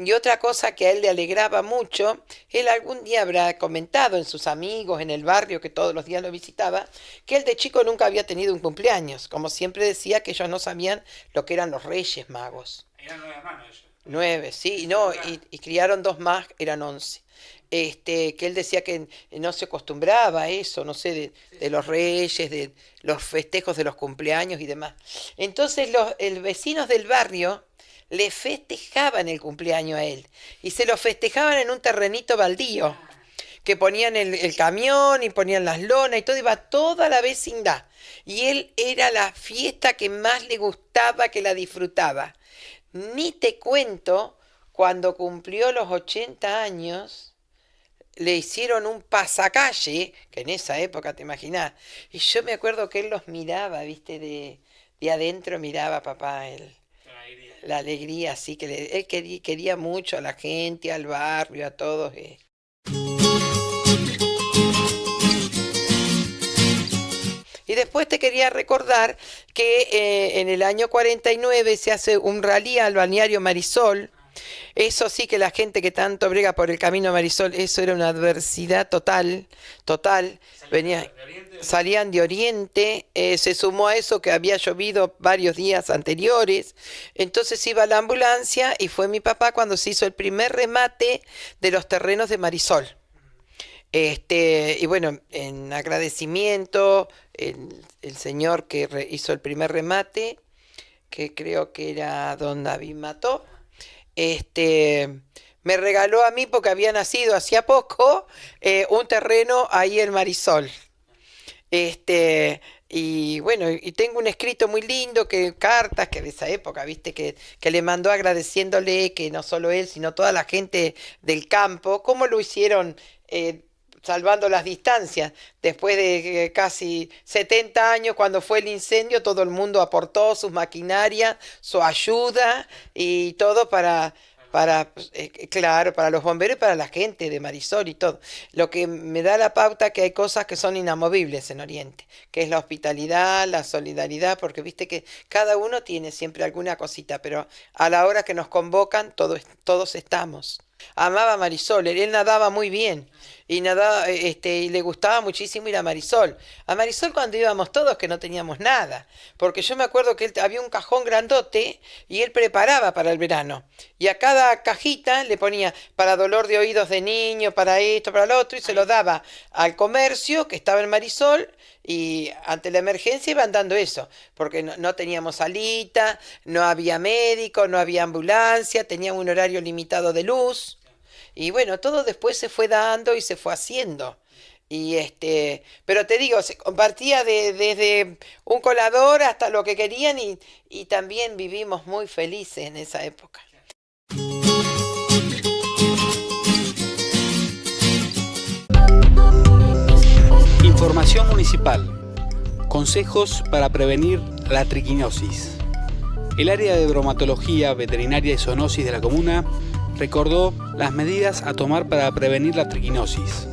Y otra cosa que a él le alegraba mucho, él algún día habrá comentado en sus amigos, en el barrio, que todos los días lo visitaba, que él de chico nunca había tenido un cumpleaños. Como siempre decía que ellos no sabían lo que eran los Reyes Magos. Eran 9 hermanos ellos. 9, sí, no, y criaron 2 más, eran 11. Que él decía que no se acostumbraba a eso, no sé, de los reyes, de los festejos de los cumpleaños y demás. Entonces los vecinos del barrio le festejaban el cumpleaños a él. Y se lo festejaban en un terrenito baldío, que ponían el camión y ponían las lonas y todo, iba toda la vecindad. Y él era la fiesta que más le gustaba, que la disfrutaba. Ni te cuento, cuando cumplió los 80 años, le hicieron un pasacalle, que en esa época, te imaginás, y yo me acuerdo que él los miraba, viste, de adentro miraba papá, la alegría, así que él quería mucho a la gente, al barrio, a todos. Y después te quería recordar que en el año 49 se hace un rally al balneario Marisol. Eso sí, que la gente que tanto brega por el camino Marisol, eso era una adversidad total. Salían de Oriente, se sumó a eso que había llovido varios días anteriores. Entonces iba la ambulancia y fue mi papá cuando se hizo el primer remate de los terrenos de Marisol. Y bueno, en agradecimiento, el señor que hizo el primer remate, que creo que era don David Mató, me regaló a mí, porque había nacido hacía poco, un terreno ahí en Marisol. Y bueno, y tengo un escrito muy lindo, cartas que de esa época, viste, que le mandó agradeciéndole que no solo él, sino toda la gente del campo, cómo lo hicieron, salvando las distancias. Después de casi 70 años, cuando fue el incendio, todo el mundo aportó sus maquinarias, su ayuda y todo claro, para los bomberos y para la gente de Marisol y todo. Lo que me da la pauta que hay cosas que son inamovibles en Oriente, que es la hospitalidad, la solidaridad, porque viste que cada uno tiene siempre alguna cosita, pero a la hora que nos convocan, todos estamos. Amaba Marisol, él nadaba muy bien y nadaba, y le gustaba muchísimo ir a Marisol. A Marisol cuando íbamos todos, que no teníamos nada, porque yo me acuerdo que había un cajón grandote y él preparaba para el verano. Y a cada cajita le ponía para dolor de oídos de niño, para esto, para lo otro, y se lo daba al comercio que estaba en Marisol. Y ante la emergencia iban dando eso, porque no teníamos salita, no había médico, no había ambulancia, teníamos un horario limitado de luz. Y bueno, todo después se fue dando y se fue haciendo. Pero te digo, se compartía desde un colador hasta lo que querían y también vivimos muy felices en esa época. Información municipal. Consejos para prevenir la triquinosis. El área de bromatología, veterinaria y zoonosis de la comuna recordó las medidas a tomar para prevenir la triquinosis.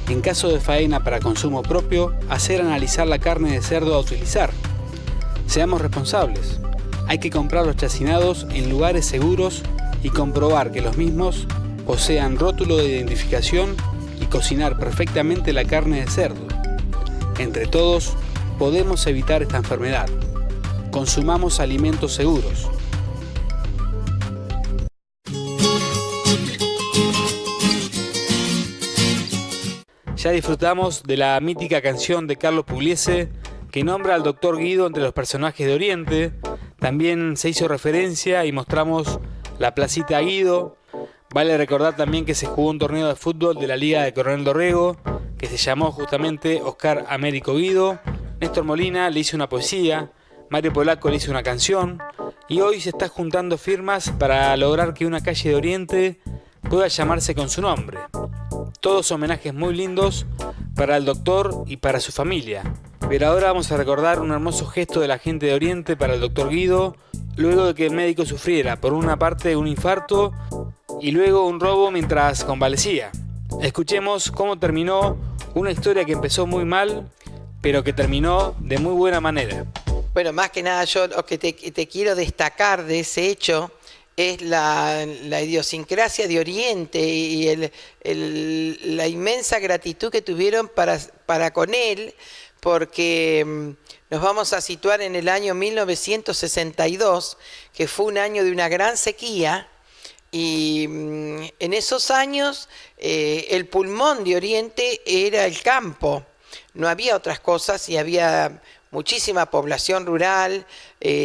En caso de faena para consumo propio, hacer analizar la carne de cerdo a utilizar. Seamos responsables. Hay que comprar los chacinados en lugares seguros y comprobar que los mismos posean rótulo de identificación y cocinar perfectamente la carne de cerdo. Entre todos, podemos evitar esta enfermedad. Consumamos alimentos seguros. Ya disfrutamos de la mítica canción de Carlos Pugliese que nombra al Dr. Guido entre los personajes de Oriente. También se hizo referencia y mostramos la placita Guido. Vale recordar también que se jugó un torneo de fútbol de la Liga de Coronel Dorrego que se llamó justamente Oscar Américo Guido. Néstor Molina le hizo una poesía, Mario Polaco le hizo una canción y hoy se está juntando firmas para lograr que una calle de Oriente pueda llamarse con su nombre. Todos homenajes muy lindos para el doctor y para su familia. Pero ahora vamos a recordar un hermoso gesto de la gente de Oriente para el doctor Guido, luego de que el médico sufriera por una parte un infarto y luego un robo mientras convalecía. Escuchemos cómo terminó una historia que empezó muy mal, pero que terminó de muy buena manera. Bueno, más que nada yo lo que te quiero destacar de ese hecho es la idiosincrasia de Oriente y la inmensa gratitud que tuvieron para con él, porque nos vamos a situar en el año 1962, que fue un año de una gran sequía, y en esos años el pulmón de Oriente era el campo, no había otras cosas y había muchísima población rural,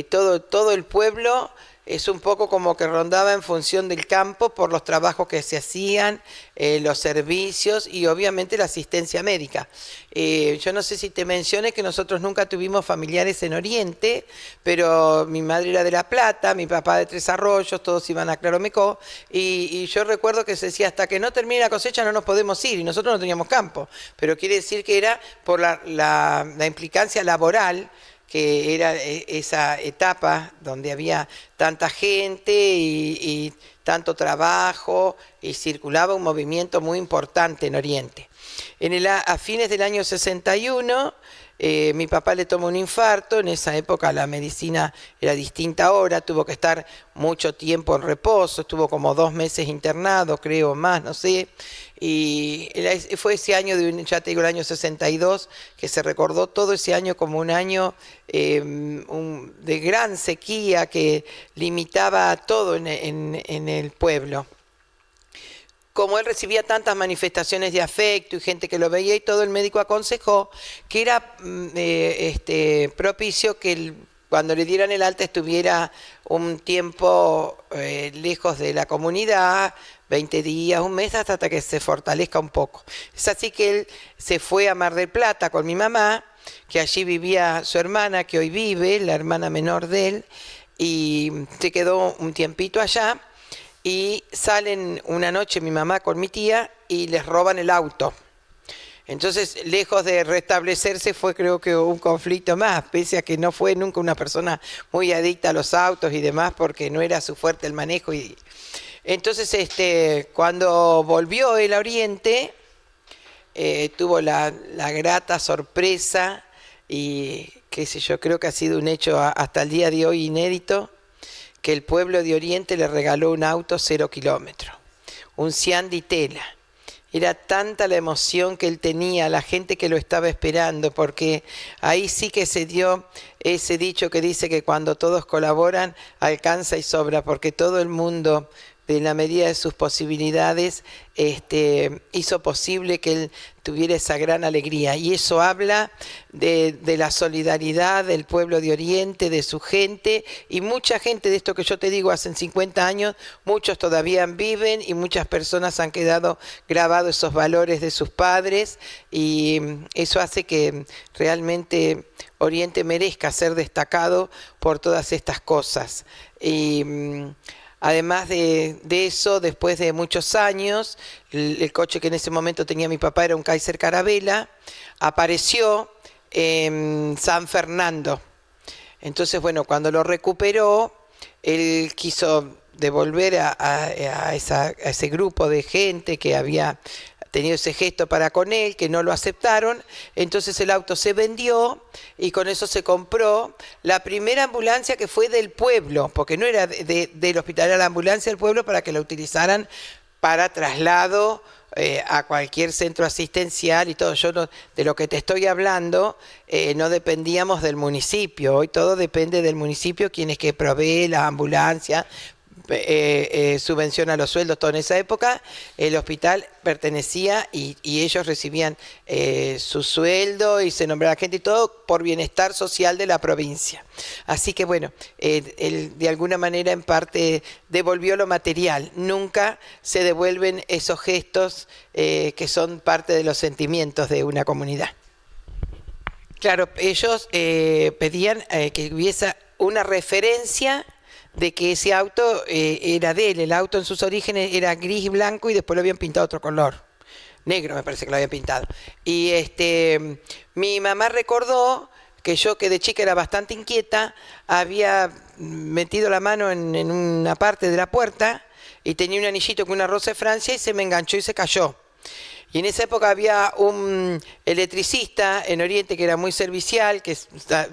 todo el pueblo es un poco como que rondaba en función del campo por los trabajos que se hacían, los servicios y obviamente la asistencia médica. Yo no sé si te mencioné que nosotros nunca tuvimos familiares en Oriente, pero mi madre era de La Plata, mi papá de Tres Arroyos, todos iban a Claromecó, y yo recuerdo que se decía, hasta que no termine la cosecha no nos podemos ir, y nosotros no teníamos campo, pero quiere decir que era por la implicancia laboral, que era esa etapa donde había tanta gente y tanto trabajo, y circulaba un movimiento muy importante en Oriente. A fines del año 61, mi papá le tomó un infarto. En esa época la medicina era distinta ahora, tuvo que estar mucho tiempo en reposo, estuvo como 2 meses internado, creo, más, no sé. Y fue ese año, ya te digo, el año 62, que se recordó todo ese año como un año de gran sequía que limitaba todo en el pueblo. Como él recibía tantas manifestaciones de afecto y gente que lo veía y todo, el médico aconsejó que era propicio que cuando le dieran el alta estuviera un tiempo lejos de la comunidad, 20 días, un mes, hasta que se fortalezca un poco. Es así que él se fue a Mar del Plata con mi mamá, que allí vivía su hermana, que hoy vive, la hermana menor de él, y se quedó un tiempito allá. Y salen una noche mi mamá con mi tía y les roban el auto. Entonces, lejos de restablecerse, fue creo que un conflicto más, pese a que no fue nunca una persona muy adicta a los autos y demás, porque no era su fuerte el manejo. Entonces, cuando volvió el Oriente, tuvo la grata sorpresa y qué sé yo, creo que ha sido un hecho hasta el día de hoy inédito, que el pueblo de Oriente le regaló un auto 0 kilómetros, un Sian Di Tela. Era tanta la emoción que él tenía, la gente que lo estaba esperando, porque ahí sí que se dio ese dicho que dice que cuando todos colaboran alcanza y sobra, porque todo el mundo, en la medida de sus posibilidades, hizo posible que él tuviera esa gran alegría. Y eso habla de la solidaridad del pueblo de Oriente, de su gente, y mucha gente de esto que yo te digo hace 50 años, muchos todavía viven y muchas personas han quedado grabados esos valores de sus padres, y eso hace que realmente Oriente merezca ser destacado por todas estas cosas. Además de eso, después de muchos años, el coche que en ese momento tenía mi papá era un Kaiser Carabela, apareció en San Fernando. Entonces, bueno, cuando lo recuperó, él quiso devolver a ese grupo de gente que había tenido ese gesto para con él, que no lo aceptaron. Entonces el auto se vendió y con eso se compró la primera ambulancia que fue del pueblo, porque no era del hospital, era la ambulancia del pueblo para que la utilizaran para traslado a cualquier centro asistencial y todo. Yo de lo que te estoy hablando no dependíamos del municipio, hoy todo depende del municipio, quien es que provee la ambulancia, subvenciona los sueldos, todo. En esa época el hospital pertenecía y ellos recibían su sueldo y se nombraba gente y todo por bienestar social de la provincia. Así que bueno, él de alguna manera en parte devolvió lo material. Nunca se devuelven esos gestos que son parte de los sentimientos de una comunidad. Claro, ellos pedían que hubiese una referencia de que ese auto era de él. El auto en sus orígenes era gris y blanco y después lo habían pintado otro color. Negro me parece que lo habían pintado. Y mi mamá recordó que yo, que de chica era bastante inquieta, había metido la mano en una parte de la puerta y tenía un anillito con una rosa de Francia y se me enganchó y se cayó. Y en esa época había un electricista en Oriente que era muy servicial, que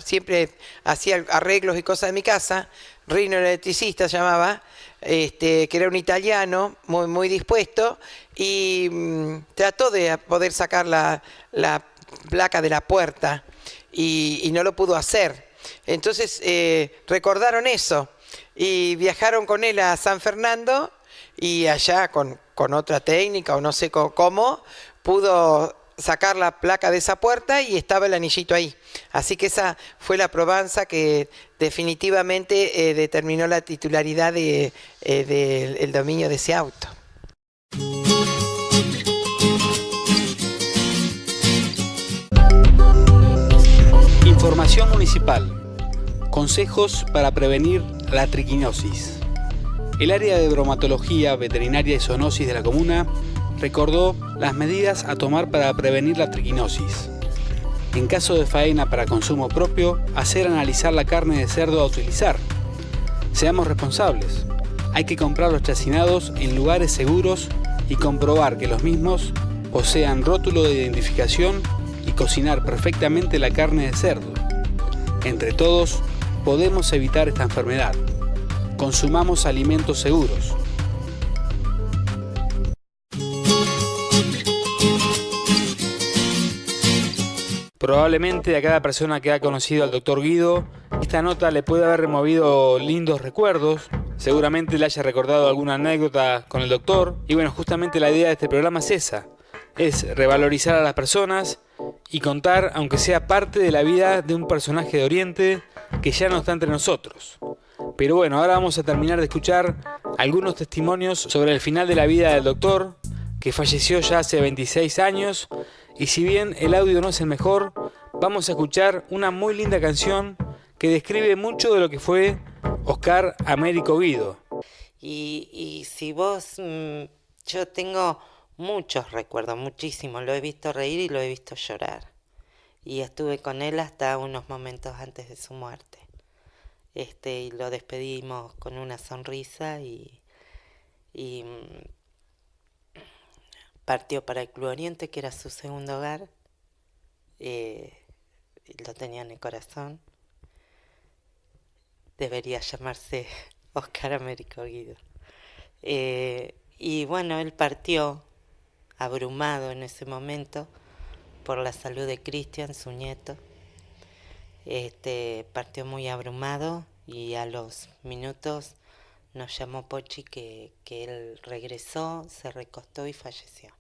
siempre hacía arreglos y cosas de mi casa. Rino, el electricista, se llamaba, que era un italiano muy, muy dispuesto, y trató de poder sacar la placa de la puerta y no lo pudo hacer. Entonces recordaron eso y viajaron con él a San Fernando y allá con otra técnica o no sé cómo pudo sacar la placa de esa puerta y estaba el anillito ahí. Así que esa fue la probanza que definitivamente determinó la titularidad del dominio de ese auto. Información municipal. Consejos para prevenir la triquinosis. El área de bromatología, veterinaria y zoonosis de la comuna recordó las medidas a tomar para prevenir la triquinosis. En caso de faena para consumo propio, hacer analizar la carne de cerdo a utilizar. Seamos responsables. Hay que comprar los chacinados en lugares seguros y comprobar que los mismos posean rótulo de identificación y cocinar perfectamente la carne de cerdo. Entre todos, podemos evitar esta enfermedad. Consumamos alimentos seguros. Probablemente a cada persona que ha conocido al doctor Guido, esta nota le puede haber removido lindos recuerdos, seguramente le haya recordado alguna anécdota con el doctor, y bueno, justamente la idea de este programa es esa, es revalorizar a las personas y contar, aunque sea parte de la vida de un personaje de Oriente que ya no está entre nosotros. Pero bueno, ahora vamos a terminar de escuchar algunos testimonios sobre el final de la vida del doctor, que falleció ya hace 26 años, y si bien el audio no es el mejor, vamos a escuchar una muy linda canción que describe mucho de lo que fue Oscar Américo Guido. Y si vos, yo tengo muchos recuerdos, muchísimos, lo he visto reír y lo he visto llorar. Y estuve con él hasta unos momentos antes de su muerte. Y lo despedimos con una sonrisa y partió para el Club Oriente, que era su segundo hogar. Lo tenía en el corazón. Debería llamarse Oscar Américo Guido. Y bueno, él partió abrumado en ese momento por la salud de Cristian, su nieto. Partió muy abrumado y a los minutos nos llamó Pochi que él regresó, se recostó y falleció.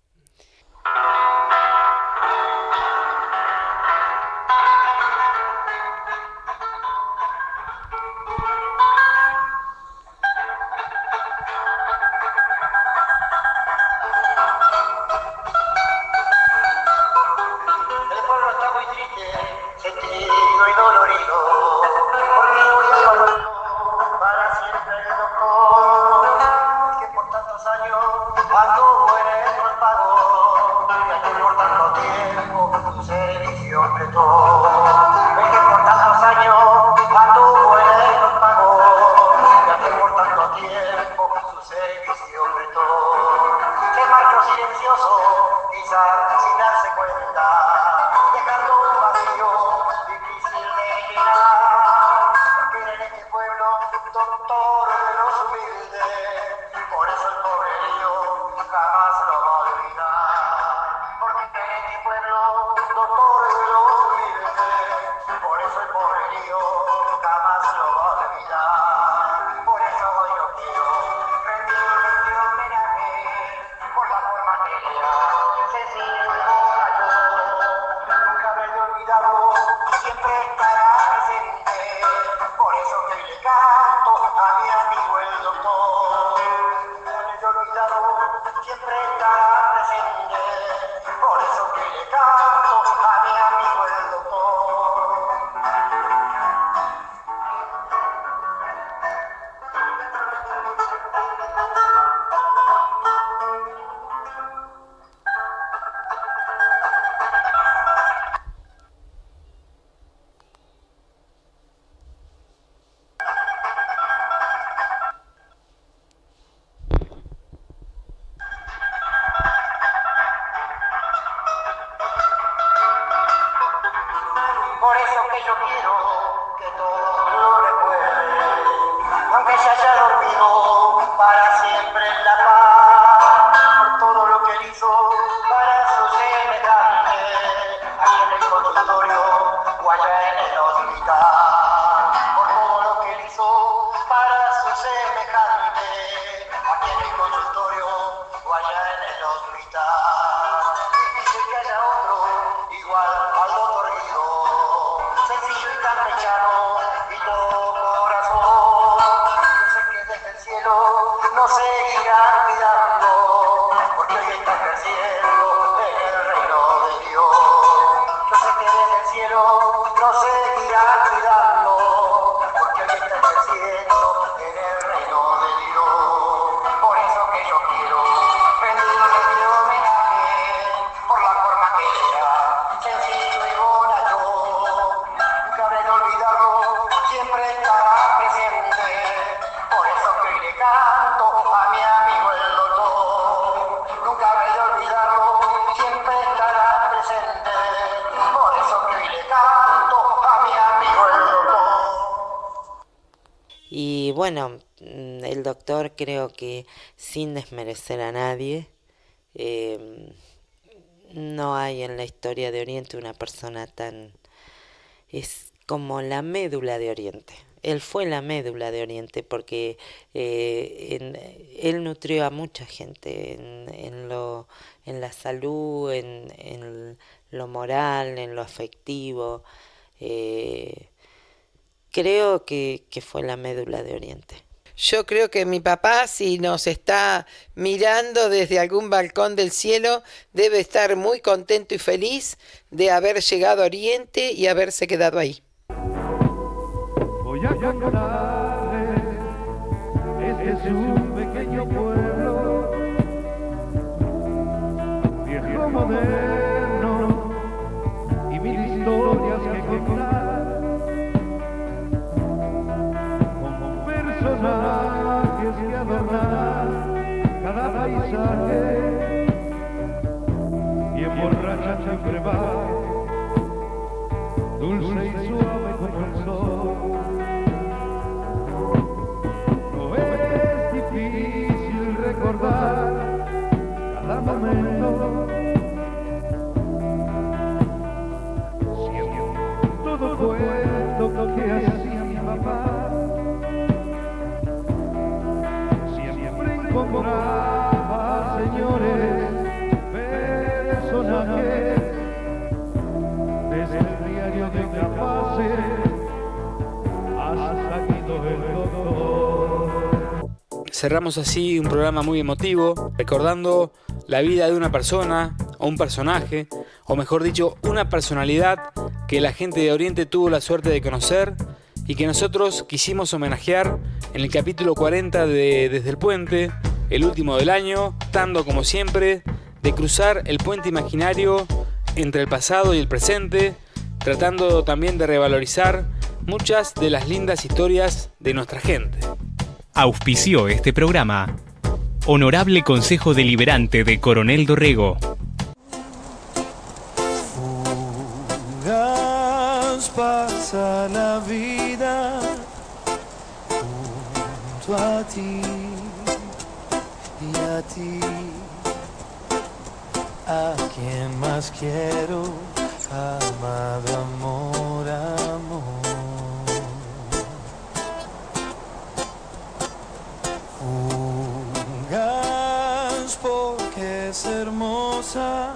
Aquí en el consultorio o allá en el hospital. Dice que haya otro camino nos seguirá cuidando, porque hoy está creciendo en el reino de Dios. Por eso que yo quiero rendirle este homenaje, por la forma que era, sencillo y bonito. Nunca habré de olvidarlo, siempre estará presente. Por eso que hoy le canto a mi amigo el doctor. Nunca habré de olvidarlo, siempre estará presente. Por eso que hoy le canto a mi amigo el doctor. Y bueno, el doctor, creo que sin desmerecer a nadie, no hay en la historia de Oriente una persona tan... es como la médula de Oriente. Él fue la médula de Oriente porque él nutrió a mucha gente en la salud, en lo moral, en lo afectivo. Creo que fue la médula de Oriente. Yo creo que mi papá, si nos está mirando desde algún balcón del cielo, debe estar muy contento y feliz de haber llegado a Oriente y haberse quedado ahí. Voy a contarles, este es un pequeño pueblo, viejo moderno, y mil historias que contar, con personajes que adornan cada paisaje, y emborrachan siempre va, dulce y suave como el sol. Difícil recordar cada momento, siempre todo cuento que hacía mi papá, siempre encontraba, señores, personajes desde el diario de Capaces hasta Guido el doctor. Cerramos así un programa muy emotivo, recordando la vida de una persona o un personaje, o mejor dicho, una personalidad que la gente de Oriente tuvo la suerte de conocer y que nosotros quisimos homenajear en el capítulo 40 de Desde el Puente, el último del año, tratando como siempre de cruzar el puente imaginario entre el pasado y el presente, tratando también de revalorizar muchas de las lindas historias de nuestra gente. Auspició este programa Honorable Consejo Deliberante de Coronel Dorrego. Fugaz pasa la vida junto a ti y a ti, a quien más quiero, amado amor, amor. Fugaz porque es hermosa